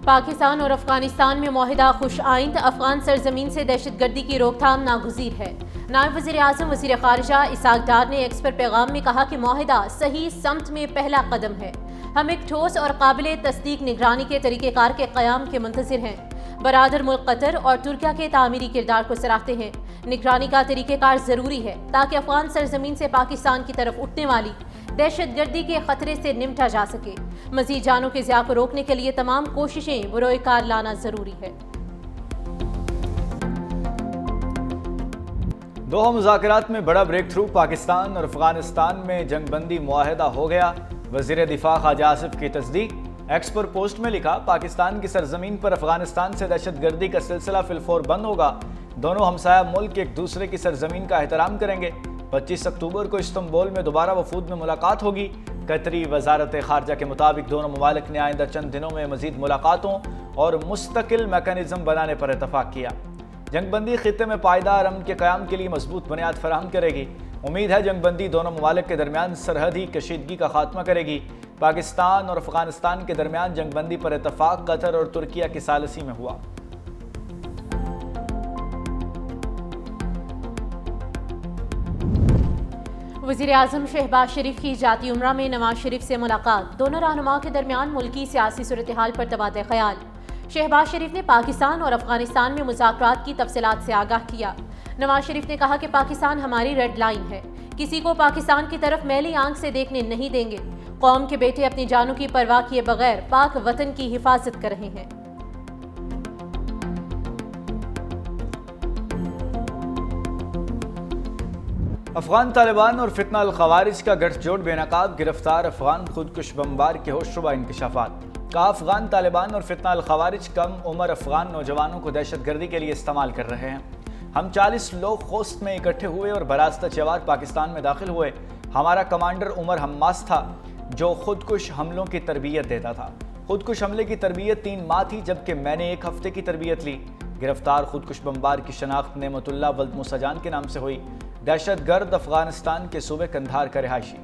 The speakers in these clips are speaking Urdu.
پاکستان اور افغانستان میں معاہدہ خوش آئند، افغان سرزمین سے دہشت گردی کی روک تھام ناگزیر ہے۔ نائب وزیر اعظم وزیر خارجہ اسحاق ڈار نے ایکس پر پیغام میں کہا کہ معاہدہ صحیح سمت میں پہلا قدم ہے۔ ہم ایک ٹھوس اور قابل تصدیق نگرانی کے طریقہ کار کے قیام کے منتظر ہیں۔ برادر ملک قطر اور ترکیہ کے تعمیری کردار کو سراہتے ہیں۔ نگرانی کا طریقہ کار ضروری ہے تاکہ افغان سرزمین سے پاکستان کی طرف اٹھنے والی دہشت گردی کے خطرے سے نمٹا جا سکے۔ مزید جانوں کے ضیاع کو روکنے کے لیے تمام کوششیں بروئے کار لانا ضروری ہے۔ دوحہ مذاکرات میں بڑا بریک تھرو، پاکستان اور افغانستان میں جنگ بندی معاہدہ ہو گیا، وزیر دفاع خواجہ آصف کی تصدیق۔ ایکس پر پوسٹ میں لکھا، پاکستان کی سرزمین پر افغانستان سے دہشت گردی کا سلسلہ فی الفور بند ہوگا، دونوں ہمسایہ ملک ایک دوسرے کی سرزمین کا احترام کریں گے۔ 25 اکتوبر کو استنبول میں دوبارہ وفود میں ملاقات ہوگی۔ قطری وزارت خارجہ کے مطابق دونوں ممالک نے آئندہ چند دنوں میں مزید ملاقاتوں اور مستقل میکانزم بنانے پر اتفاق کیا۔ جنگ بندی خطے میں پائیدار امن کے قیام کے لیے مضبوط بنیاد فراہم کرے گی۔ امید ہے جنگ بندی دونوں ممالک کے درمیان سرحدی کشیدگی کا خاتمہ کرے گی۔ پاکستان اور افغانستان کے درمیان جنگ بندی پر اتفاق قطر اور ترکیہ کی ثالثی میں ہوا۔ وزیر اعظم شہباز شریف کی ذاتی عمرہ میں نواز شریف سے ملاقات، دونوں رہنماؤں کے درمیان ملکی سیاسی صورتحال پر تبادلہ خیال۔ شہباز شریف نے پاکستان اور افغانستان میں مذاکرات کی تفصیلات سے آگاہ کیا۔ نواز شریف نے کہا کہ پاکستان ہماری ریڈ لائن ہے، کسی کو پاکستان کی طرف میلی آنکھ سے دیکھنے نہیں دیں گے۔ قوم کے بیٹے اپنی جانوں کی پرواہ کیے بغیر پاک وطن کی حفاظت کر رہے ہیں۔ افغان طالبان اور فتنہ الخوارج کا گٹھ جوڑ بے نقاب، گرفتار افغان خودکش بمبار کے ہوشربا انکشافات۔ کہا، افغان طالبان اور فتنہ الخوارج کم عمر افغان نوجوانوں کو دہشت گردی کے لیے استعمال کر رہے ہیں۔ ہم 40 لوگ خوست میں اکٹھے ہوئے اور براستہ چوار پاکستان میں داخل ہوئے۔ ہمارا کمانڈر عمر حماس تھا جو خودکش حملوں کی تربیت دیتا تھا۔ خودکش حملے کی تربیت 3 ماہ تھی، جبکہ میں نے 1 ہفتے کی تربیت لی۔ گرفتار خودکش بمبار کی شناخت نعمت اللہ ولد موسیٰ جان کے نام سے ہوئی۔ دہشت گرد افغانستان کے صوبے قندھار کا رہائشی۔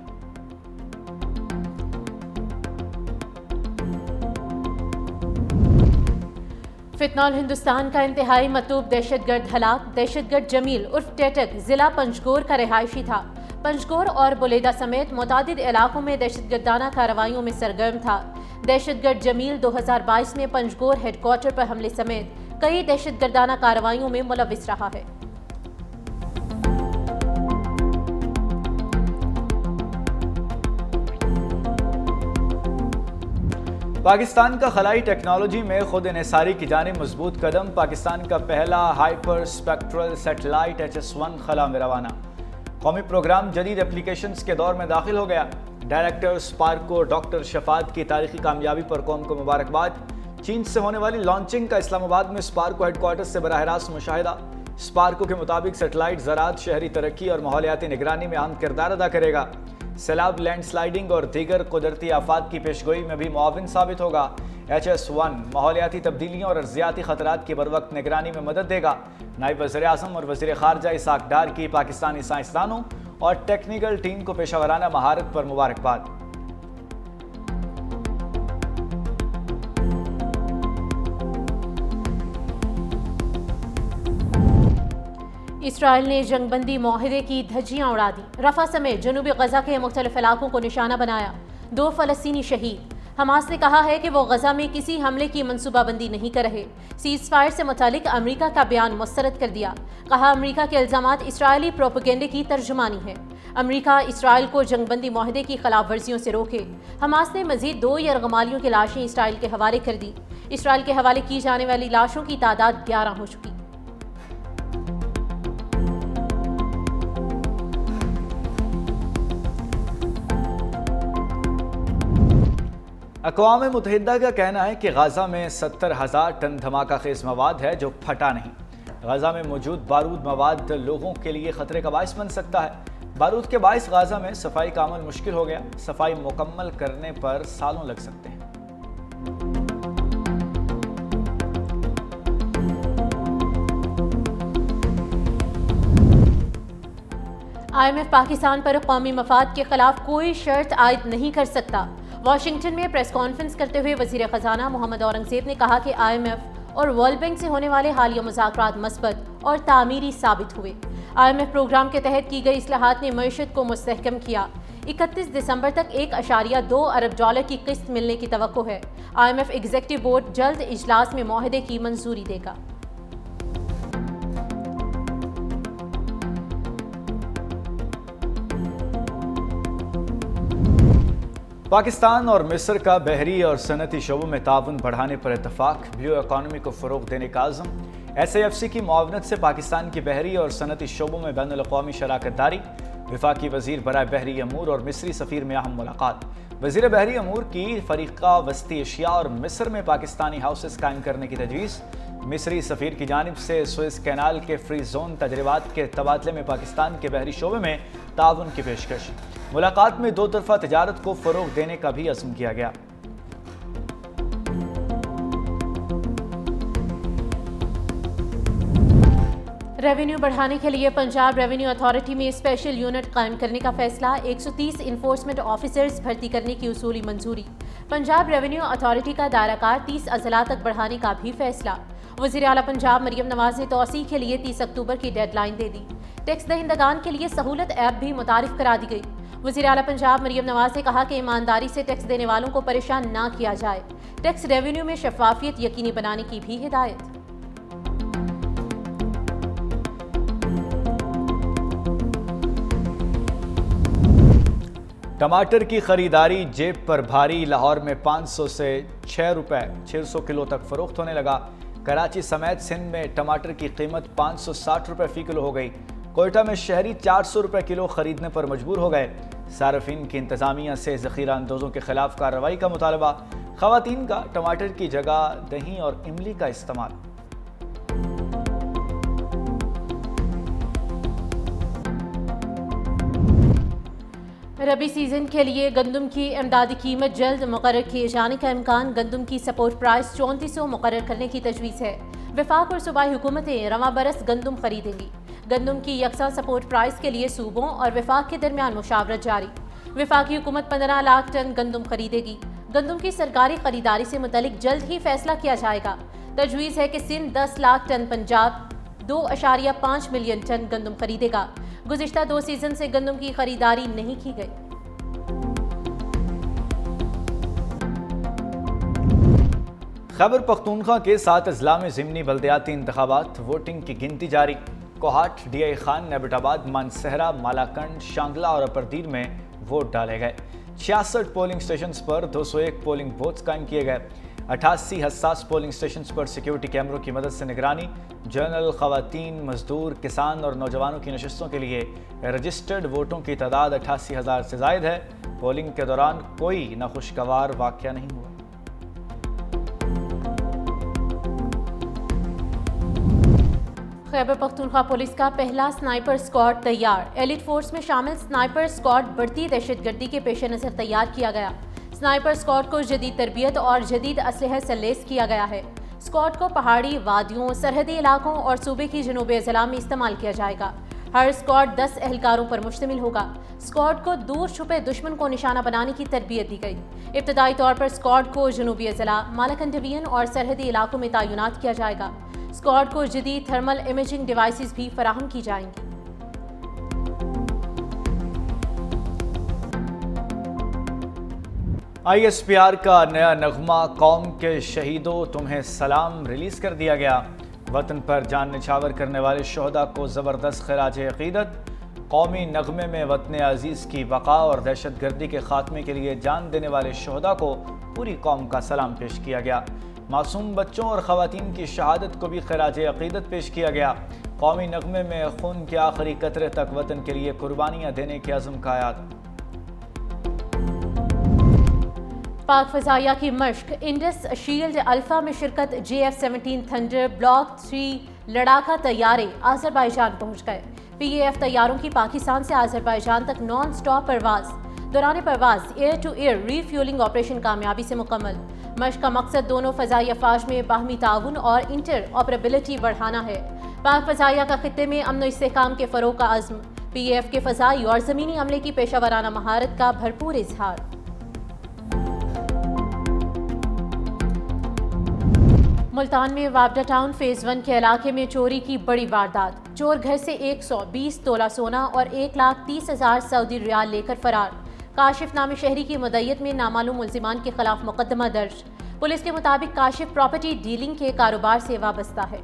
فتنہ ہندوستان کا انتہائی مطلوب دہشت گرد ہلاک۔ دہشت گرد جمیل عرف ٹیٹک ضلع پنجگور کا رہائشی تھا۔ پنجگور اور بلیدہ سمیت متعدد علاقوں میں دہشت گردانہ کارروائیوں میں سرگرم تھا۔ دہشت گرد جمیل 2022 میں پنجگور ہیڈ کوارٹر پر حملے سمیت کئی دہشت گردانہ کارروائیوں میں ملوث رہا ہے۔ پاکستان کا خلائی ٹیکنالوجی میں خود انحصاری کی جانب مضبوط قدم، پاکستان کا پہلا ہائپر اسپیکٹرل سیٹلائٹ HS-1 خلا میں روانہ۔ قومی پروگرام جدید اپلیکیشنز کے دور میں داخل ہو گیا۔ ڈائریکٹر اسپارکو ڈاکٹر شفاعت کی تاریخی کامیابی پر قوم کو مبارکباد۔ چین سے ہونے والی لانچنگ کا اسلام آباد میں اسپارکو ہیڈ کوارٹر سے براہ راست مشاہدہ۔ اسپارکو کے مطابق سیٹلائٹ زراعت، شہری ترقی اور ماحولیاتی نگرانی میں اہم کردار ادا کرے گا۔ سیلاب، لینڈ سلائیڈنگ اور دیگر قدرتی آفات کی پیشگوئی میں بھی معاون ثابت ہوگا۔ HS-1 ماحولیاتی تبدیلیوں اور ارضیاتی خطرات کی بروقت نگرانی میں مدد دے گا۔ نائب وزیر اعظم اور وزیر خارجہ اسحاق ڈار کی پاکستانی سائنسدانوں اور ٹیکنیکل ٹیم کو پیشہ ورانہ مہارت پر مبارکباد۔ اسرائیل نے جنگ بندی معاہدے کی دھجیاں اڑا دی، رفح سمیت جنوبی غزہ کے مختلف علاقوں کو نشانہ بنایا، 2 فلسطینی شہید۔ حماس نے کہا ہے کہ وہ غزہ میں کسی حملے کی منصوبہ بندی نہیں کر رہے۔ سیز فائر سے متعلق امریکہ کا بیان مسترد کر دیا، کہا امریکہ کے الزامات اسرائیلی پروپیگنڈے کی ترجمانی ہے۔ امریکہ اسرائیل کو جنگ بندی معاہدے کی خلاف ورزیوں سے روکے۔ حماس نے مزید 2 یرغمالیوں کی لاشیں اسرائیل کے حوالے کر دی۔ اسرائیل کے حوالے کی جانے والی لاشوں کی تعداد 11 ہو چکی۔ اقوام متحدہ کا کہنا ہے کہ غزہ میں 70,000 ٹن دھماکہ خیز مواد ہے جو پھٹا نہیں۔ غزہ میں موجود بارود مواد لوگوں کے لیے خطرے کا باعث بن سکتا ہے۔ بارود کے باعث غزہ میں صفائی کا عمل مشکل ہو گیا۔ صفائی مکمل کرنے پر سالوں لگ سکتے ہیں۔ IMF پاکستان پر قومی مفاد کے خلاف کوئی شرط عائد نہیں کر سکتا۔ واشنگٹن میں پریس کانفرنس کرتے ہوئے وزیر خزانہ محمد اورنگزیب نے کہا کہ IMF اور ورلڈ بینک سے ہونے والے حالیہ مذاکرات مثبت اور تعمیری ثابت ہوئے۔ IMF پروگرام کے تحت کی گئی اصلاحات نے معیشت کو مستحکم کیا۔ 31 دسمبر تک $1.2 ارب کی قسط ملنے کی توقع ہے۔ IMF ایگزیکٹو بورڈ جلد اجلاس میں معاہدے کی منظوری دے گا۔ پاکستان اور مصر کا بحری اور صنعتی شعبوں میں تعاون بڑھانے پر اتفاق، بلیو اکانومی کو فروغ دینے کا عزم۔ SAFC کی معاونت سے پاکستان کی بحری اور صنعتی شعبوں میں بین الاقوامی شراکت داری۔ وفاقی وزیر برائے بحری امور اور مصری سفیر میں اہم ملاقات۔ وزیر بحری امور کی فریقہ وسطی ایشیا اور مصر میں پاکستانی ہاؤسز قائم کرنے کی تجویز۔ مصری سفیر کی جانب سے سوئز کینال کے فری زون تجربات کے تبادلے میں پاکستان کے بحری شعبے میں تعاون کی پیشکش۔ ملاقات میں دو طرفہ تجارت کو فروغ دینے کا بھی عزم کیا گیا۔ ریونیو بڑھانے کے لیے پنجاب ریونیو اتھارٹی میں اسپیشل یونٹ قائم کرنے کا فیصلہ۔ 130 انفورسمنٹ آفیسرز بھرتی کرنے کی اصولی منظوری۔ پنجاب ریونیو اتھارٹی کا دائرہ کار 30 اضلاع تک بڑھانے کا بھی فیصلہ۔ وزیر اعلیٰ پنجاب مریم نواز نے توسیع کے لیے 30 اکتوبر کی ڈیڈ لائن دے دی۔ ٹیکس دہندگان کے لیے سہولت ایپ بھی متعارف کرا دی گئی۔ وزیر اعلیٰ پنجاب مریم نواز نے کہا کہ ایمانداری سے ٹیکس دینے والوں کو پریشان نہ کیا جائے۔ ٹیکس ریونیو میں شفافیت یقینی بنانے کی بھی ہدایت۔ ٹماٹر کی خریداری جیب پر بھاری، لاہور میں 500 سے 6 روپے 600 کلو تک فروخت ہونے لگا۔ کراچی سمیت سندھ میں ٹماٹر کی قیمت 560 روپے فی کلو ہو گئی۔ کوئٹہ میں شہری 400 روپے کلو خریدنے پر مجبور ہو گئے۔ صارفین کی انتظامیہ سے ذخیرہ اندوزوں کے خلاف کارروائی کا مطالبہ۔ خواتین کا ٹماٹر کی جگہ دہی اور املی کا استعمال۔ ربی سیزن کے لیے گندم کی امدادی قیمت جلد مقرر کیے جانے کا امکان۔ گندم کی سپورٹ پرائس 3400 مقرر کرنے کی تجویز ہے۔ وفاق اور صوبائی حکومتیں رواں برس گندم خریدیں گی۔ گندم کی یکساں سپورٹ پرائس کے لیے صوبوں اور وفاق کے درمیان مشاورت جاری۔ وفاقی حکومت 15 لاکھ ٹن گندم خریدے گی۔ گندم کی سرکاری خریداری سے متعلق جلد ہی فیصلہ کیا جائے گا۔ تجویز ہے کہ Sindh 10 lakh ton, Punjab 2.5 million ton گندم خریدے گا۔ گزشتہ 2 سیزن سے گندم کی خریداری نہیں کی گئی۔ خیبر پختونخوا کے 7 اضلاع میں ضمنی بلدیاتی انتخابات، ووٹنگ کی گنتی جاری۔ کوہاٹ، ڈی آئی خان، نیبٹ آباد، مانسہرہ، مالاکنڈ، شانگلہ اور اپردیر میں ووٹ ڈالے گئے۔ 66 پولنگ سٹیشنز پر 201 پولنگ بوتھز قائم کیے گئے۔ 88 حساس پولنگ سٹیشنز پر سیکیورٹی کیمروں کی مدد سے نگرانی۔ جنرل، خواتین، مزدور، کسان اور نوجوانوں کی نشستوں کے لیے رجسٹرڈ ووٹوں کی تعداد 88,000 سے زائد ہے۔ پولنگ کے دوران کوئی ناخوشگوار واقعہ نہیں ہوا۔ خیبر پختونخوا پولیس کا پہلا سنائپر اسکواڈ تیار۔ ایلیٹ فورس میں شامل سنائپر اسکواڈ بڑھتی دہشت گردی کے پیش نظر تیار کیا گیا۔ سنائپر اسکواڈ کو جدید تربیت اور جدید اسلحے سے لیس کیا گیا ہے۔ اسکواڈ کو پہاڑی وادیوں، سرحدی علاقوں اور صوبے کی جنوبی اضلاع میں استعمال کیا جائے گا۔ ہر اسکواڈ 10 اہلکاروں پر مشتمل ہوگا۔ اسکواڈ کو دور چھپے دشمن کو نشانہ بنانے کی تربیت دی گئی۔ ابتدائی طور پر اسکواڈ کو جنوبی اضلاع، مالاکنڈ ڈویژن اور سرحدی علاقوں میں تعینات کیا جائے گا۔ اسکواڈ کو جدید تھرمل امیجنگ ڈیوائسز بھی فراہم کی جائیں گی۔ ISPR کا نیا نغمہ قوم کے شہیدوں تمہیں سلام ریلیز کر دیا گیا۔ وطن پر جان نچھاور کرنے والے شہداء کو زبردست خراج عقیدت۔ قومی نغمے میں وطن عزیز کی بقا اور دہشت گردی کے خاتمے کے لیے جان دینے والے شہداء کو پوری قوم کا سلام پیش کیا گیا۔ معصوم بچوں اور خواتین کی شہادت کو بھی خراج عقیدت پیش کیا گیا۔ قومی نغمے میں خون کے آخری قطرے تک وطن کے لیے قربانیاں دینے کے عزم کا یاد۔ پاک فضائیہ کی مشق، انڈس شیلڈ الفا میں شرکت۔ JF-17 تھنڈر بلاک 3 لڑاکا طیارے آذربائیجان پہنچ گئے۔ PAF طیاروں کی پاکستان سے آذربائیجان تک نان سٹاپ پرواز۔ دوران پرواز air to air refuelling operation کامیابی سے مکمل۔ مشق کا مقصد دونوں فضائی افواج میں باہمی تعاون اور انٹر آپریبلٹی بڑھانا ہے۔ پاک فضائیہ کا خطے میں امن و استحکام کے فروغ کا عزم۔ PAF کے فضائی اور زمینی عملے کی پیشہ ورانہ مہارت کا بھرپور اظہار۔ ملتان میں وابڈا ٹاؤن فیز 1 کے علاقے میں چوری کی بڑی واردات، چور گھر سے 120 تولہ سونا اور 1,30,000 سعودی ریال لے کر فرار۔ کاشف نام شہری کی مدعیت میں نامعلوم ملزمان کے خلاف مقدمہ درج۔ پولیس کے مطابق کاشف پراپرٹی ڈیلنگ کے کاروبار سے وابستہ ہے۔